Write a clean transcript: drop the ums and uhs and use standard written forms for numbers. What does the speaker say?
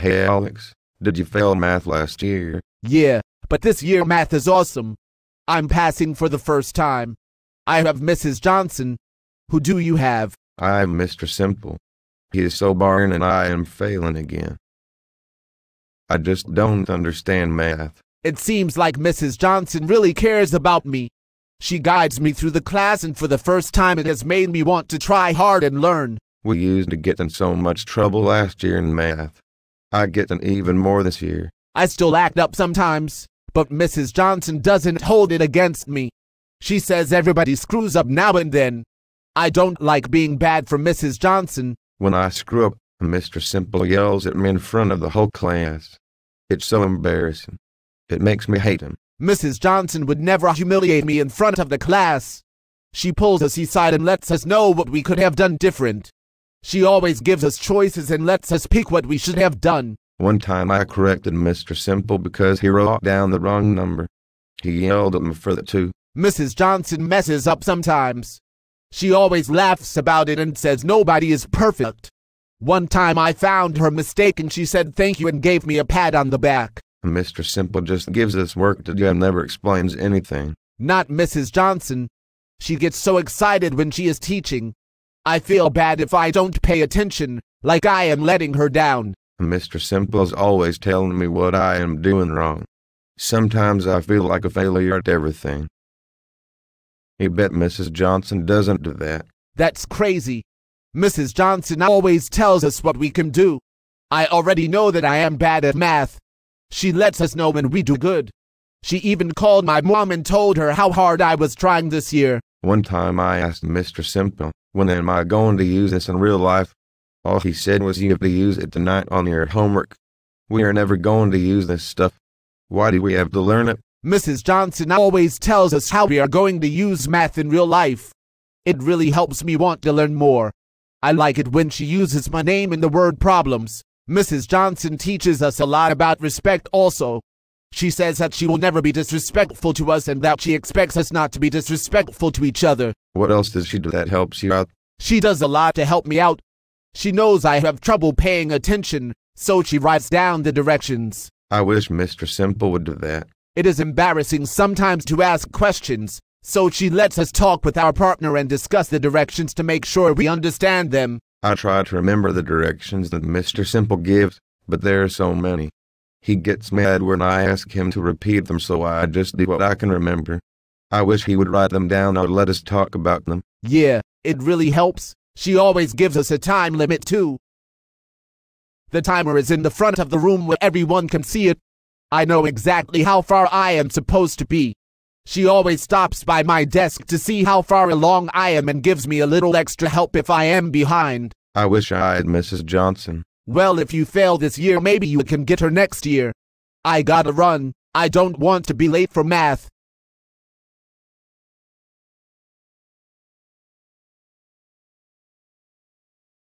Hey Alex, did you fail math last year? Yeah, but this year math is awesome. I'm passing for the first time. I have Mrs. Johnson. Who do you have? I'm Mr. Simple. He is so boring and I am failing again. I just don't understand math. It seems like Mrs. Johnson really cares about me. She guides me through the class, and for the first time it has made me want to try hard and learn. We used to get in so much trouble last year in math. I get in even more this year. I still act up sometimes, but Mrs. Johnson doesn't hold it against me. She says everybody screws up now and then. I don't like being bad for Mrs. Johnson. When I screw up, Mr. Simple yells at me in front of the whole class. It's so embarrassing. It makes me hate him. Mrs. Johnson would never humiliate me in front of the class. She pulls us aside and lets us know what we could have done different. She always gives us choices and lets us pick what we should have done. One time I corrected Mr. Simple because he wrote down the wrong number. He yelled at me for that too. Mrs. Johnson messes up sometimes. She always laughs about it and says nobody is perfect. One time I found her mistake and she said thank you and gave me a pat on the back. Mr. Simple just gives us work to do and never explains anything. Not Mrs. Johnson. She gets so excited when she is teaching. I feel bad if I don't pay attention, like I am letting her down. Mr. Simple is always telling me what I am doing wrong. Sometimes I feel like a failure at everything. I bet Mrs. Johnson doesn't do that. That's crazy. Mrs. Johnson always tells us what we can do. I already know that I am bad at math. She lets us know when we do good. She even called my mom and told her how hard I was trying this year. One time I asked Mr. Simple, when am I going to use this in real life? All he said was you have to use it tonight on your homework. We are never going to use this stuff. Why do we have to learn it? Mrs. Johnson always tells us how we are going to use math in real life. It really helps me want to learn more. I like it when she uses my name in the word problems. Mrs. Johnson teaches us a lot about respect also. She says that she will never be disrespectful to us and that she expects us not to be disrespectful to each other. What else does she do that helps you out? She does a lot to help me out. She knows I have trouble paying attention, so she writes down the directions. I wish Mr. Simple would do that. It is embarrassing sometimes to ask questions, so she lets us talk with our partner and discuss the directions to make sure we understand them. I try to remember the directions that Mr. Simple gives, but there are so many. He gets mad when I ask him to repeat them, so I just do what I can remember. I wish he would write them down or let us talk about them. Yeah, it really helps. She always gives us a time limit too. The timer is in the front of the room where everyone can see it. I know exactly how far I am supposed to be. She always stops by my desk to see how far along I am and gives me a little extra help if I am behind. I wish I had Mrs. Johnson. Well, if you fail this year, maybe you can get her next year. I gotta run. I don't want to be late for math.